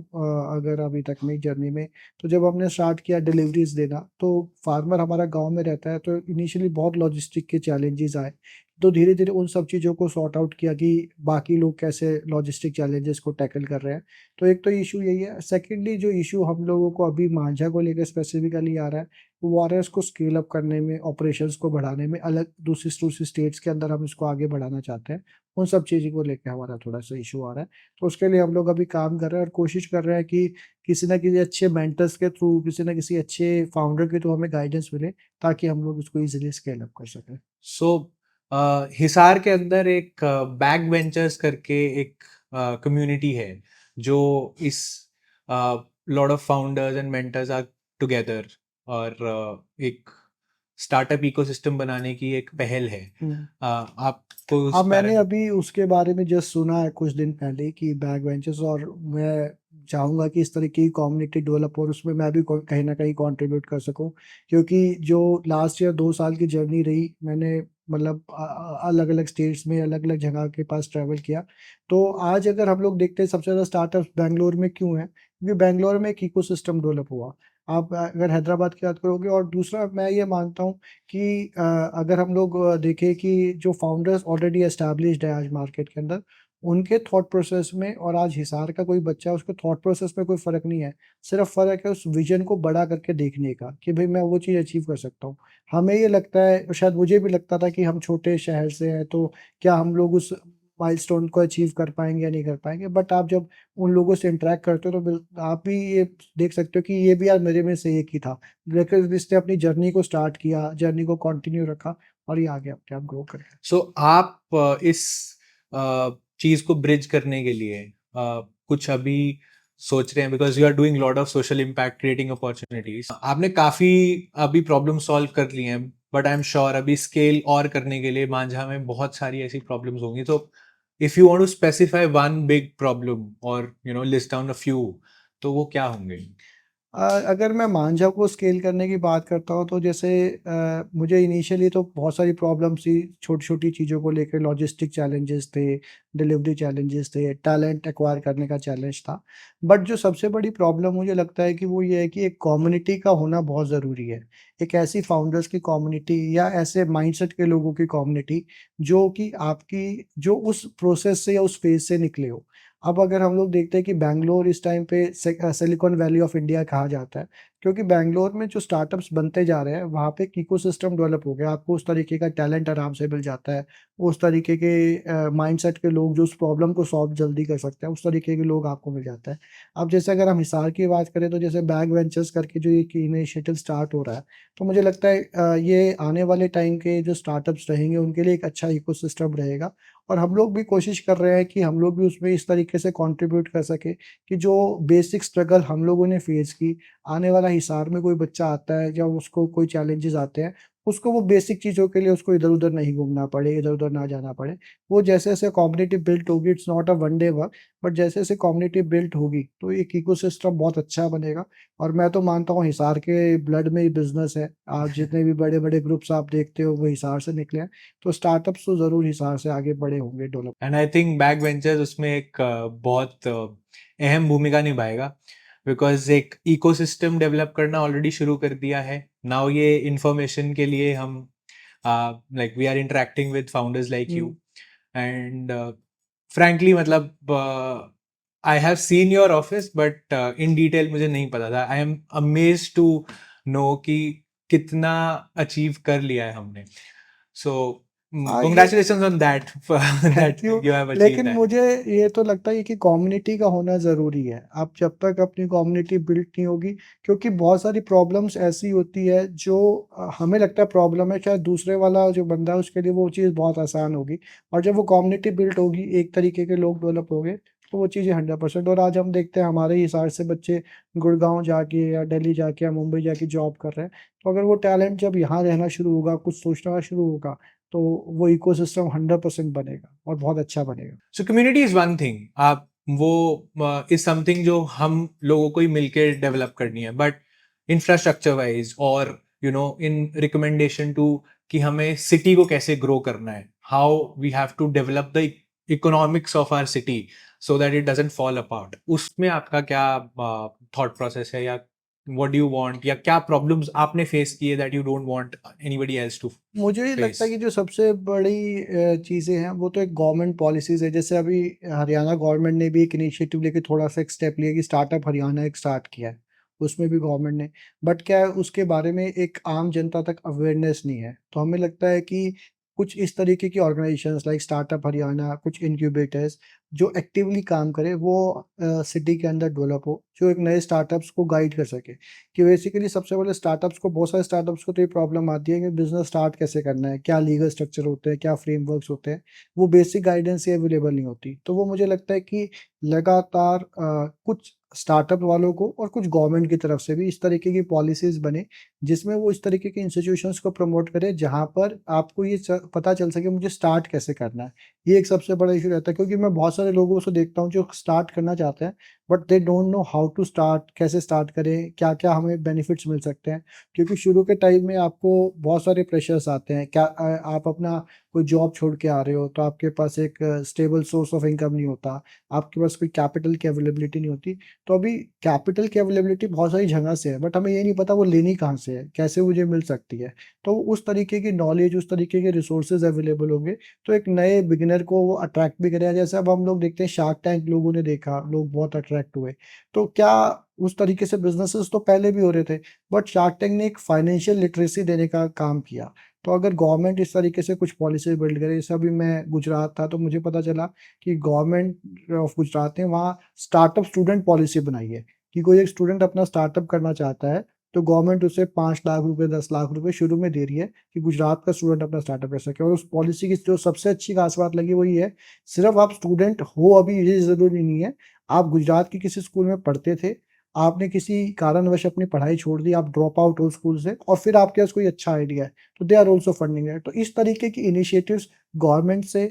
अगर अभी तक मेरी जर्नी में, तो जब हमने स्टार्ट किया डिलीवरीज़ देना, तो फार्मर हमारा गाँव में रहता है, तो इनिशियली बहुत लॉजिस्टिक के चैलेंजेज़ आए। तो धीरे-धीरे उन सब चीज़ों को सॉर्ट आउट किया कि बाकी लोग कैसे लॉजिस्टिक चैलेंजेज़ को टैकल कर रहे हैं। तो एक तो इश्यू यही है। सेकंडली जो इश्यू हम लोगों को अभी मांझा को लेकर स्पेसिफिकली आ रहा है, वो आ रहा है इसको स्केल अप करने में, ऑपरेशंस को बढ़ाने में, अलग दूसरी-दूसरी स्टेट्स के अंदर हम इसको आगे बढ़ाना चाहते हैं। उन सब चीज़ों को लेके हमारा थोड़ा-सा इश्यू आ रहा है। तो उसके लिए हम लोग अभी काम कर रहे हैं और कोशिश कर रहे हैं कि किसी न किसी अच्छे मेंटर्स के थ्रू, किसी न किसी अच्छे फाउंडर के थ्रू हमें गाइडेंस मिले, ताकि हम लोग इसको ईज़िली स्केल अप कर सकें। सो हिसार के अंदर एक बैक वेंचर्स करके एक कम्युनिटी है जो इस lot of founders and mentors are together और एक स्टार्टअप इकोसिस्टम बनाने की एक पहल है। हुँ। आपको उस हाँ, बारे मैंने में अभी उसके बारे में जस्ट सुना है कुछ दिन पहले कि बैक बेंचेस, और मैं चाहूँगा कि इस तरीके की कम्युनिटी डेवलप हो और उसमें मैं भी कहीं न कहीं कंट्रीब्यूट कर सकूँ। क्योंकि जो लास्ट ईयर 2 साल की जर्नी रही, मैंने मतलब अलग-अलग स्टेट्स में, अलग-अलग जगह के पास ट्रैवल किया। तो आज अगर हम लोग देखते हैं सबसे ज़्यादा स्टार्टअप्स बैंगलोर में क्यों हैं? क्योंकि बैंगलोर में एक इकोसिस्टम डेवलप हुआ। आप अगर हैदराबाद की बात करोगे, और दूसरा मैं ये मानता हूँ कि अगर हम लोग देखें कि जो फाउंडर्स ऑलरेडी एस्टैब्लिश्ड है आज मार्केट के अंदर, उनके थॉट प्रोसेस में और आज हिसार का कोई बच्चा है, उसके थॉट प्रोसेस में कोई फ़र्क नहीं है। सिर्फ़ फ़र्क है उस विज़न को बड़ा करके देखने का कि भई मैं वो चीज़ अचीव कर सकता हूँ। हमें ये लगता है, और शायद मुझे भी लगता था कि हम छोटे शहर से हैं, तो क्या हम लोग उस माइलस्टोन को अचीव कर पाएँगे या नहीं कर पाएँगे। बट आप जब उन लोगों से इंटरैक्ट करते हो तो आप भी ये देख सकते हो कि ये भी यार मेरे में से एक ही था। लेकिन इसने अपनी जर्नी को स्टार्ट किया, जर्नी को कंटिन्यू रखा और ये आगे अपने आप ग्रो कर गया। सो आप इस चीज को ब्रिज करने के लिए कुछ अभी सोच रहे हैं because you are doing lot of social impact creating opportunities. आपने काफी अभी प्रॉब्लम सॉल्व कर ली हैं बट आई एम श्योर अभी स्केल और करने के लिए मांझा में बहुत सारी ऐसी प्रॉब्लम्स होंगी। तो if you want to specify one big problem और you know list down a few, तो वो क्या होंगे? अगर मैं मांझा को स्केल करने की बात करता हूँ तो जैसे मुझे इनिशियली तो बहुत सारी प्रॉब्लम्स थी, छोटी-छोटी चीज़ों को लेकर लॉजिस्टिक चैलेंजेस थे, डिलीवरी चैलेंजेस थे, टैलेंट एक्वायर करने का चैलेंज था। बट जो सबसे बड़ी प्रॉब्लम मुझे लगता है कि वो ये है कि एक कम्युनिटी का होना बहुत ज़रूरी है। एक ऐसी फाउंडर्स की कम्युनिटी या ऐसे माइंडसेट के लोगों की कम्युनिटी जो कि आपकी जो उस प्रोसेस से या उस फेज़ से निकले हो। अब अगर हम लोग देखते हैं कि बैंगलोर इस टाइम पे सिलिकॉन वैली ऑफ इंडिया कहा जाता है, क्योंकि बैंगलोर में जो स्टार्टअप्स बनते जा रहे हैं, वहाँ पे एक इकोसिस्टम डेवलप हो गया। आपको उस तरीके का टैलेंट आराम से मिल जाता है, उस तरीके के माइंडसेट के लोग जो उस प्रॉब्लम को सॉल्व जल्दी कर सकते हैं, उस तरीके के लोग आपको मिल जाता है। अब जैसे अगर हम हिसार की बात करें, तो जैसे बैक वेंचर्स करके जो एक इनिशिएटिव स्टार्ट हो रहा है, तो मुझे लगता है ये आने वाले टाइम के जो स्टार्टअप्स रहेंगे, उनके लिए एक अच्छा इकोसिस्टम रहेगा। और हम लोग भी कोशिश कर रहे हैं कि हम लोग भी उसमें इस तरीके से कंट्रीब्यूट कर सकें कि जो बेसिक स्ट्रगल हम लोगों ने फेस की, आने वाला हिसार में कोई बच्चा आता है या उसको कोई चैलेंजेस आते हैं, उसको वो बेसिक चीज़ों के लिए उसको इधर-उधर नहीं घूमना पड़े, इधर-उधर ना जाना पड़े। वो जैसे-जैसे कम्युनिटी बिल्ट होगी, it's not a one day work, but जैसे-जैसे कम्युनिटी बिल्ट होगी, तो एक इकोसिस्टम बहुत अच्छा बनेगा। और मैं तो मानता हूँ हिसार के ब्लड में ही बिज़नेस है। आप जितने भी बड़े-बड़े ग्रुप्स आप देखते हो, वो हिसार से निकले हैं। तो स्टार्टअप्स तो ज़रूर हिसार से आगे बड़े होंगे develop. And I think back ventures उसमें एक बहुत अहम भूमिका निभाएगा, बिकॉज एक इकोसिस्टम डेवलप करना ऑलरेडी शुरू कर दिया है। नाउ ये इंफॉर्मेशन के लिए हम like we are interacting with founders like हुँ। यू एंड फ्रैंकली मतलब I have seen your office but in detail मुझे नहीं पता था। I am amazed to know कि कितना अचीव कर लिया है हमने। सो ये congratulations on that that thank you. you have achieved लेकिन that. मुझे ये तो लगता है कि कम्युनिटी का होना ज़रूरी है। आप जब तक अपनी कम्युनिटी बिल्ड नहीं होगी, क्योंकि बहुत सारी प्रॉब्लम्स ऐसी होती है जो हमें लगता है प्रॉब्लम है, शायद दूसरे वाला जो बंदा है उसके लिए वो चीज़ बहुत आसान होगी। और जब वो कम्युनिटी बिल्ड होगी, एक तरीके के लोग डेवलप होंगे, तो वो चीज़ें 100%। और आज हम देखते हैं हमारे ही हिसाब से बच्चे गुड़गाँव जाके या दिल्ली जाके या मुंबई जाके जॉब कर रहे हैं। तो अगर वो टैलेंट जब यहाँ रहना शुरू होगा, कुछ सोचना शुरू होगा, तो वो इकोसिस्टम 100% बनेगा और बहुत अच्छा बनेगा। So community is one thing. आप वो इज समथिंग जो हम लोगों को ही मिलके डेवलप करनी है, बट इंफ्रास्ट्रक्चर वाइज और you know in recommendation to कि हमें सिटी को कैसे ग्रो करना है, how we have to develop the economics of our city so that it doesn't fall apart, उसमें आपका क्या थॉट प्रोसेस है, या व्हाट डू यू वांट, या क्या प्रॉब्लम्स आपने फेस किए that you don't want anybody else to मुझे ये लगता फेस? है कि जो सबसे बड़ी चीज़ें हैं वो तो एक गवर्नमेंट पॉलिसीज़ है। जैसे अभी हरियाणा गवर्नमेंट ने भी एक इनिशिएटिव लेके थोड़ा-सा एक स्टेप लिया कि स्टार्टअप हरियाणा एक स्टार्ट किया है। उसमें भी गवर्नमेंट ने, बट क्या है उसके बारे में एक आम जनता तक अवेयरनेस नहीं है। तो हमें लगता है कि कुछ इस तरीके की ऑर्गनाइजेशंस लाइक स्टार्टअप हरियाणा, कुछ इनक्यूबेटर्स जो एक्टिवली काम करें, वो सिटी के अंदर डेवलप हो, जो एक नए स्टार्टअप्स को गाइड कर सके। कि बेसिकली सबसे पहले स्टार्टअप्स को, बहुत सारे स्टार्टअप्स को तो ये प्रॉब्लम आती है कि बिज़नेस स्टार्ट कैसे करना है, क्या लीगल स्ट्रक्चर होते हैं, क्या फ्रेमवर्क्स होते हैं, वो बेसिक गाइडेंस ही अवेलेबल नहीं होती। तो वो मुझे लगता है कि लगातार कुछ स्टार्टअप वालों को और कुछ गवर्नमेंट की तरफ से भी इस तरीके की पॉलिसीज़ बने, जिसमें वो इस तरीके के इंस्टीट्यूशंस को प्रमोट करें, जहाँ पर आपको ये पता चल सके मुझे स्टार्ट कैसे करना है। ये एक सबसे बड़ा इशू रहता है, क्योंकि मैं बहुत सारे लोगों को देखता हूँ जो स्टार्ट करना चाहते हैं, but they don't know how to start, कैसे स्टार्ट करें, क्या-क्या हमें बेनिफिट्स मिल सकते हैं। क्योंकि शुरू के टाइम में आपको बहुत सारे प्रेशर्स आते हैं। क्या आप अपना कोई जॉब छोड़ के आ रहे हो, तो आपके पास एक स्टेबल सोर्स ऑफ इनकम नहीं होता, आपके पास कोई कैपिटल की अवेलेबिलिटी नहीं होती। तो अभी कैपिटल की अवेलेबिलिटी बहुत सारी जगह से है, बट हमें ये नहीं पता वो लेनी कहाँ से है, कैसे मुझे मिल सकती है। तो उस तरीके की नॉलेज, उस तरीके के रिसोर्सेज़ अवेलेबल होंगे, तो एक नए बिगिनर को वो अट्रैक्ट भी करेगा। जैसे अब हम लोग देखते हैं शार्क टैंक लोगों ने देखा, लोग बहुत अट्रैक्ट हुए। तो क्या उस तरीके से बिज़नेसेस तो पहले भी हो रहे थे, बट शार्क टैंक ने एक फाइनेंशियल लिटरेसी देने का काम किया। तो अगर गवर्नमेंट इस तरीके से कुछ पॉलिसी बिल्ड करे, जैसे अभी मैं गुजरात था तो मुझे पता चला कि गवर्नमेंट ऑफ गुजरात ने वहाँ स्टार्टअप स्टूडेंट पॉलिसी बनाई है, कि कोई एक स्टूडेंट अपना स्टार्टअप करना चाहता है, तो गवर्नमेंट उसे 5 लाख रुपए, 10 लाख रुपए शुरू में दे रही है कि गुजरात का स्टूडेंट अपना स्टार्टअप कर सके। और उस पॉलिसी की जो सबसे अच्छी खास बात लगी वो ये है, सिर्फ आप स्टूडेंट हो अभी ये ज़रूरी नहीं है। आप गुजरात के किसी स्कूल में पढ़ते थे, आपने किसी कारणवश अपनी पढ़ाई छोड़ दी, आप ड्रॉप आउट हो स्कूल से और फिर आपके पास कोई अच्छा आइडिया है, तो they are also funding it. तो इस तरीके की इनिशिएटिव्स गवर्नमेंट से,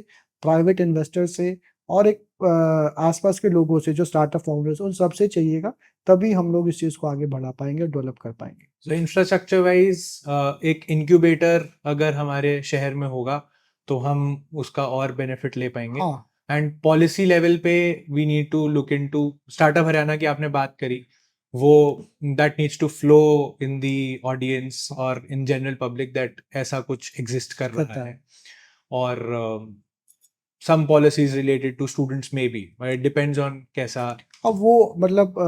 प्राइवेट इन्वेस्टर से और एक आस-पास के लोगों से जो स्टार्टअप फाउंडर्स, उन सबसे चाहिएगा, तभी हम लोग इस चीज़ को आगे बढ़ा पाएँगे और डेवलप कर पाएँगे। सो इंफ्रास्ट्रक्चर वाइज एक इंक्यूबेटर अगर हमारे शहर में होगा तो हम उसका और बेनिफिट ले पाएंगे। हाँ। एंड पॉलिसी लेवल पे we need to look into startup Haryana की आपने बात करी, वो that needs to flow in the audience और इन जनरल पब्लिक दैट ऐसा कुछ एग्जिस्ट कर रहा करता है। है। और some policies related to students maybe, but it depends on कैसा। अब वो मतलब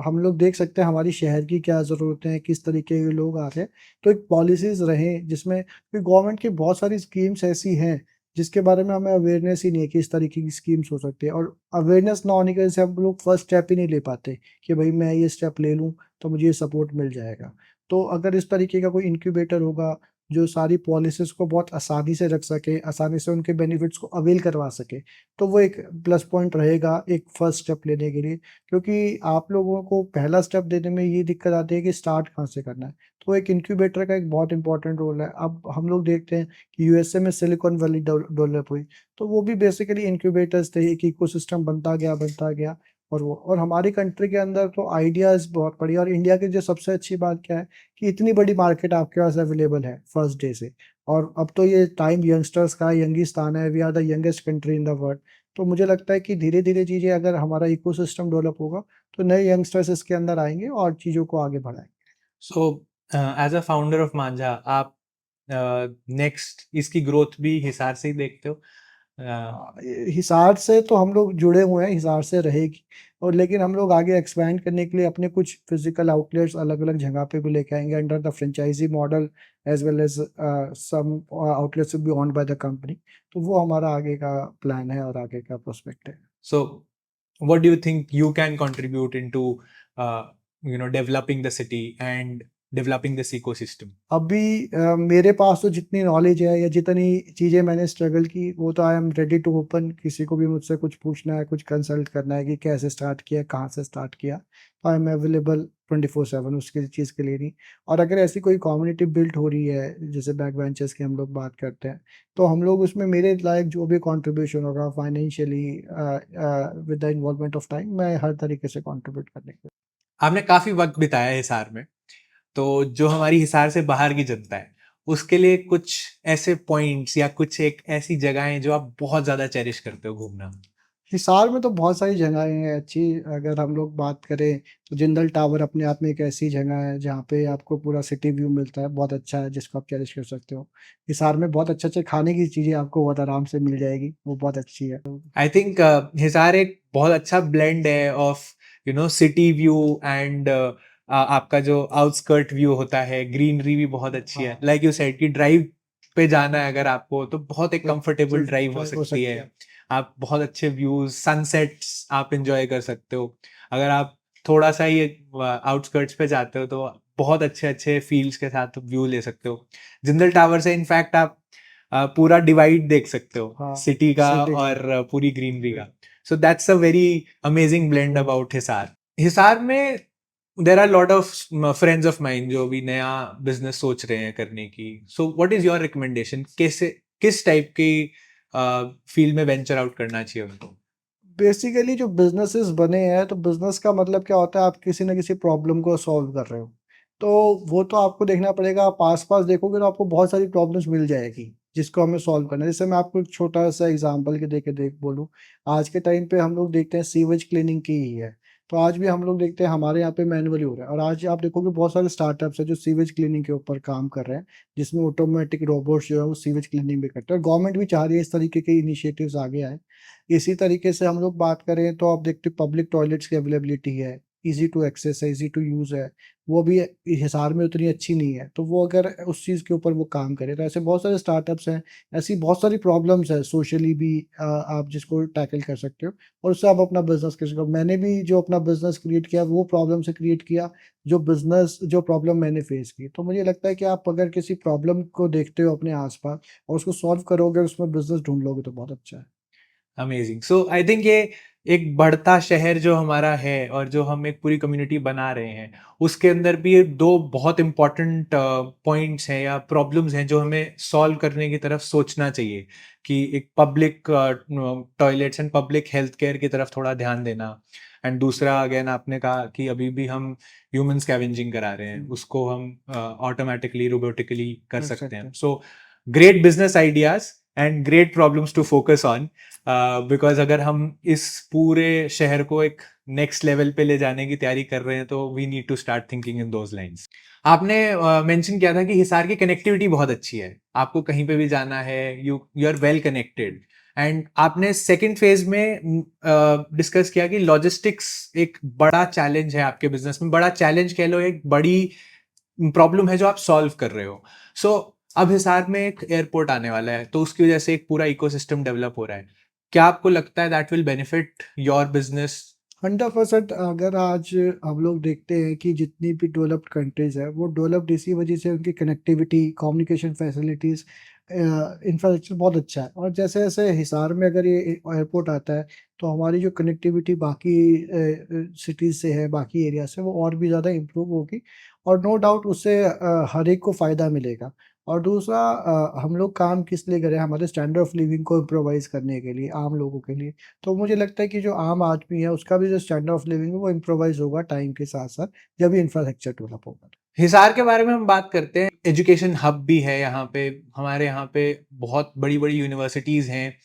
हम लोग देख सकते हैं हमारी शहर की क्या ज़रूरतें हैं, किस तरीके के लोग आ रहे हैं। तो एक पॉलिसीज़ रहें जिसमें, क्योंकि गवर्नमेंट की बहुत सारी स्कीम्स ऐसी हैं, जिसके बारे में हमें अवेयरनेस ही नहीं है कि इस तरीके की स्कीम्स हो सकती है। और अवेयरनेस ना होने की वजह से हम लोग फर्स्ट स्टेप ही नहीं ले पाते कि भई मैं ये स्टेप ले लूँ, तो मुझे ये सपोर्ट मिल जाएगा। तो अगर इस तरीके का कोई इनक्यूबेटर होगा, जो सारी पॉलिसीज़ को बहुत आसानी से रख सके, आसानी से उनके बेनिफिट्स को अवेल करवा सके। तो वो एक प्लस पॉइंट रहेगा एक फर्स्ट स्टेप लेने के लिए, क्योंकि आप लोगों को पहला स्टेप देने में ये दिक्कत आती है कि स्टार्ट कहाँ से करना है। तो एक इंक्यूबेटर का एक बहुत इंपॉर्टेंट रोल है। अब हम लोग देखते हैं कि यूएसए में सिलिकॉन वैली डेवलप हुई, तो वो भी बेसिकली इंक्यूबेटर्स थे, एक इकोसिस्टम बनता गया और हमारी कंट्री के अंदर तो आइडियाज़ बहुत बढ़िया। और इंडिया की जो सबसे अच्छी बात क्या है कि इतनी बड़ी मार्केट आपके पास अवेलेबल है फर्स्ट डे से। और अब तो ये टाइम यंगस्टर्स का यंगिस्तान है, we are the youngest country in the world. तो मुझे लगता है कि धीरे-धीरे चीज़ें अगर हमारा इकोसिस्टम डेवलप होगा, तो नए यंगस्टर्स इसके अंदर आएँगे और चीज़ों को आगे बढ़ाएँगे। So as a founder of Manjha आप नेक्स्ट इसकी ग्रोथ भी हिसार से ही देखते हो? हिसार से तो हम लोग जुड़े हुए हैं, हिसार से रहेगी। और लेकिन हम लोग आगे एक्सपैंड करने के लिए अपने कुछ फिज़िकल आउटलेट्स अलग-अलग जगह पे भी लेके आएँगे under the franchisee model as well as some outlets will be owned by the company. तो वो हमारा आगे का प्लान है और आगे का प्रोस्पेक्ट है। So, what do you think you can contribute into, developing the city and developing this ecosystem? अभी मेरे पास तो जितनी नॉलेज है या जितनी चीज़ें मैंने स्ट्रगल की, वो तो I am ready to open. किसी को भी मुझसे कुछ पूछना है, कुछ कंसल्ट करना है कि कैसे स्टार्ट किया, कहाँ से स्टार्ट किया, तो आई एम अवेलेबल 24/7 उसकी चीज़ के लिए नहीं। और अगर ऐसी कोई कम्युनिटी बिल्ड हो रही है, जैसे बैक बेंचर्स की हम लोग बात करते हैं, तो हम लोग उसमें मेरे लायक जो भी कंट्रीब्यूशन होगा financially with the involvement of time, मैं हर तरीके से कंट्रीब्यूट करने के। आपने काफी वक्त बिताया है हिसार में, तो जो हमारी हिसार से बाहर की जनता है, उसके लिए कुछ ऐसे पॉइंट्स या कुछ एक ऐसी जगहें जो आप बहुत ज्यादा चेरिश करते हो घूमना? हिसार में तो बहुत सारी जगहें हैं अच्छी। अगर हम लोग बात करें तो जिंदल टावर अपने आप में एक ऐसी जगह है जहाँ पे आपको पूरा सिटी व्यू मिलता है, बहुत अच्छा है जिसको आप चेरिश कर सकते हो। हिसार में बहुत अच्छे-अच्छे खाने की चीज़ें आपको बहुत आराम से मिल जाएगी, वो बहुत अच्छी है। आई थिंक हिसार एक बहुत अच्छा ब्लेंड है ऑफ सिटी व्यू एंड आपका जो आउटस्कर्ट व्यू होता है, ग्रीनरी भी बहुत अच्छी है। हाँ, लाइक यू सेड कि ड्राइव पे जाना है अगर आपको, तो बहुत एक तो कंफर्टेबल ड्राइव हो ड्राइव हो सकती सकती है। है। आप बहुत अच्छे व्यूज, सनसेट्स आप इंजॉय कर सकते हो। अगर आप थोड़ा सा ही आउटस्कर्ट्स पे जाते हो तो बहुत अच्छे अच्छे फील्ड्स के साथ व्यू ले सकते हो। जिंदल टावर से इनफैक्ट आप पूरा डिवाइड देख सकते हो, हाँ, सिटी का सिटी का। और पूरी ग्रीनरी का। So that's a very amazing blend about Hisar. Hisar में there are lot of friends of mind जो भी नया बिजनेस सोच रहे हैं करने की। So what is your recommendation, कैसे, किस टाइप की फील्ड में वेंचर आउट करना चाहिए उनको? बेसिकली जो बिज़नेसेस बने हैं, तो बिज़नेस का मतलब क्या होता है, आप किसी न किसी प्रॉब्लम को सॉल्व कर रहे हो। तो वो तो आपको देखना पड़ेगा, आप आस-पास देखोगे तो आपको बहुत सारी प्रॉब्लम्स मिल जाएगी, जिसको हमें सॉल्व करना है। जैसे मैं आपको एक छोटा-सा एग्ज़ाम्पल के देके बोलूँ, आज के टाइम पे हम लोग देखते हैं सीवेज क्लीनिंग की ही है। तो आज भी हम लोग देखते हैं हमारे यहाँ पे मैनुअली हो रहा है, और आज आप देखोगे बहुत सारे स्टार्टअप्स हैं जो सीवेज क्लीनिंग के ऊपर काम कर रहे हैं, जिसमें ऑटोमेटिक रोबोट्स जो है वो सीवेज क्लीनिंग भी करते हैं, और गवर्नमेंट भी चाह रही है इस तरीके के इनिशिएटिव्स आगे आएँ। इसी तरीके से हम लोग बात करें तो आप देखते हैं पब्लिक टॉयलेट्स की अवेलेबिलिटी है, ईज़ी टू एक्सेस है, ईज़ी टू यूज़ है, वो भी हिसार में उतनी अच्छी नहीं है। तो वो अगर उस चीज़ के ऊपर वो काम करे, तो ऐसे बहुत सारे स्टार्टअप्स हैं, ऐसी बहुत सारी प्रॉब्लम्स हैं सोशली भी आप जिसको टैकल कर सकते हो और उससे आप अपना बिज़नेस कर सकते हो। मैंने भी जो अपना बिज़नेस क्रिएट किया, वो प्रॉब्लम से क्रिएट किया, जो प्रॉब्लम मैंने फेस की। तो मुझे लगता है कि आप अगर किसी प्रॉब्लम को देखते हो अपने आस-पास और उसको सॉल्व करोगे, उसमें बिज़नेस ढूँढ लोगे तो बहुत अच्छा है। अमेजिंग। सो आई थिंक ये एक बढ़ता शहर जो हमारा है और जो हम एक पूरी कम्युनिटी बना रहे हैं, उसके अंदर भी ये दो बहुत इंपॉर्टेंट पॉइंट्स हैं या प्रॉब्लम्स हैं जो हमें सॉल्व करने की तरफ सोचना चाहिए। कि एक public toilets and public health care की तरफ थोड़ा ध्यान देना, एंड दूसरा अगेन आपने कहा कि अभी भी हम ह्यूमन स्कैवेंजिंग करा रहे हैं, उसको हम ऑटोमेटिकली रोबोटिकली कर कर सकते सकते हैं। हैं। So great business ideas and great problems to focus on, because अगर हम इस पूरे शहर को एक नेक्स्ट लेवल पे ले जाने की तैयारी कर रहे हैं तो we need to start thinking in those lines. आपने मेंशन किया था कि हिसार की कनेक्टिविटी बहुत अच्छी है, आपको कहीं पे भी जाना है, you are well connected. And आपने सेकंड फेज में डिस्कस किया कि लॉजिस्टिक्स एक बड़ा चैलेंज है आपके बिजनेस में, बड़ा चैलेंज कह लो, एक बड़ी प्रॉब्लम है जो आप सॉल्व कर रहे हो। सो अब हिसार में एक एयरपोर्ट आने वाला है, तो उसकी वजह से एक पूरा इकोसिस्टम डेवलप हो रहा है। क्या आपको लगता है that will benefit your business 100% अगर आज हम लोग देखते हैं कि जितनी भी डेवलप्ड कंट्रीज़ है, वो डेवलप्ड इसी वजह से उनकी कनेक्टिविटी, कम्युनिकेशन फैसिलिटीज़ इंफ्रास्ट्रक्चर बहुत अच्छा है और जैसे-जैसे हिसार में अगर ये एयरपोर्ट आता है, तो हमारी जो कनेक्टिविटी बाकी सिटीज़ से है, बाकी एरिया से, वो और भी ज़्यादा इम्प्रूव होगी और नो डाउट उससे हर एक को फ़ायदा मिलेगा। और दूसरा हम लोग काम किस लिए कर रहे हैं? हमारे स्टैंडर्ड ऑफ लिविंग को इम्प्रोवाइज़ करने के लिए, आम लोगों के लिए। तो मुझे लगता है कि जो आम आदमी है, उसका भी जो स्टैंडर्ड ऑफ लिविंग है, वो इम्प्रोवाइज़ होगा टाइम के साथ-साथ, जब ये इंफ्रास्ट्रक्चर डेवलप होगा। हिसार के बारे में हम बात करते हैं, एजुकेशन हब भी है यहाँ पे, हमारे यहाँ पे बहुत बड़ी-बड़ी यूनिवर्सिटीज़ हैं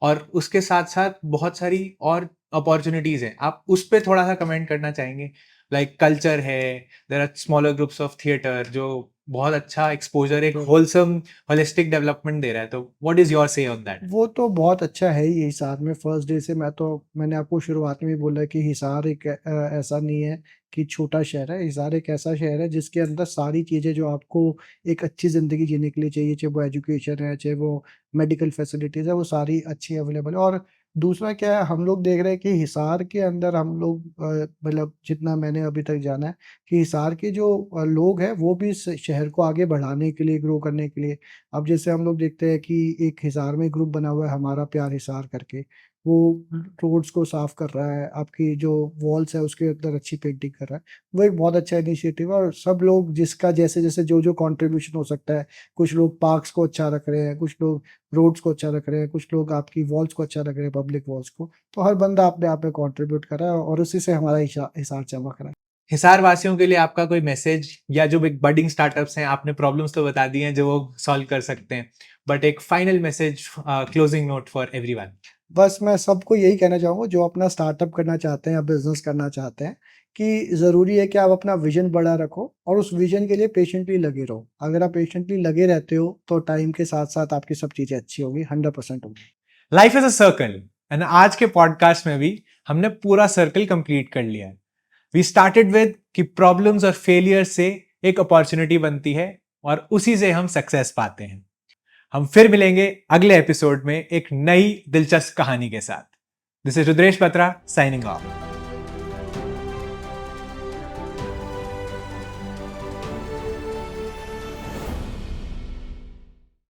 और उसके साथ-साथ बहुत सारी और अपॉर्च्युनिटीज़ हैं। आप उस पे थोड़ा-सा कमेंट करना चाहेंगे? लाइक कल्चर है, there are smaller groups of theatre जो बहुत अच्छा एक्सपोज़र, एक होलसम होलिस्टिक डेवलपमेंट दे रहा है, तो व्हाट इज़ योर से ऑन दैट? वो तो बहुत अच्छा है ही हिसार में फर्स्ट डे से मैंने आपको शुरुआत में भी बोला कि हिसार एक ऐसा नहीं है कि छोटा शहर है, हिसार एक ऐसा शहर है जिसके अंदर सारी चीज़ें जो आपको एक अच्छी ज़िंदगी जीने के लिए चाहिए, चाहे वो एजुकेशन है, चाहे वो मेडिकल फैसिलिटीज़ है, वो सारी अच्छी अवेलेबल है और दूसरा क्या है हम लोग देख रहे हैं कि हिसार के अंदर हम लोग मतलब जितना मैंने अभी तक जाना है कि हिसार के जो लोग हैं वो भी इस शहर को आगे बढ़ाने के लिए, ग्रो करने के लिए अब जैसे हम लोग देखते हैं कि एक हिसार में ग्रुप बना हुआ है हमारा प्यार हिसार करके, वो रोड्स को साफ कर रहा है, आपकी जो वॉल्स है उसके अंदर अच्छी पेंटिंग कर रहा है। वो एक बहुत अच्छा इनिशिएटिव है और सब लोग जिसका जैसे-जैसे जो-जो कंट्रीब्यूशन हो सकता है, कुछ लोग पार्क्स को अच्छा रख रहे हैं, कुछ लोग रोड्स को अच्छा रख रहे हैं, कुछ लोग आपकी वॉल्स को अच्छा रख रहे हैं, पब्लिक वॉल्स को। तो हर बंदा अपने आप में कंट्रीब्यूट कर रहा है और उसी से हमारा हिसार चमक रहा है। हिसार वासियों के लिए आपका कोई मैसेज या जो एक बडिंग स्टार्टअप्स हैं, आपने प्रॉब्लम्स तो बता दी हैं जो वो सॉल्व कर सकते हैं, बट एक final message, closing note for everyone. बस मैं सबको यही कहना चाहूँगा जो अपना स्टार्टअप करना चाहते हैं या बिज़नेस करना चाहते हैं, कि ज़रूरी है कि आप अपना विज़न बड़ा रखो और उस विज़न के लिए पेशेंटली लगे रहो। अगर आप पेशेंटली लगे रहते हो, तो टाइम के साथ-साथ आपकी सब चीज़ें अच्छी होंगी, 100% होंगी। Life is a circle and आज के पॉडकास्ट में भी हमने पूरा सर्कल कंप्लीट कर लिया है। वी स्टार्टेड विद कि प्रॉब्लम्स और फेलियर से एक अपॉर्चुनिटी बनती है और उसी से हम सक्सेस पाते हैं। हम फिर मिलेंगे अगले एपिसोड में एक नई दिलचस्प कहानी के साथ। This is Rudresh Batra signing off.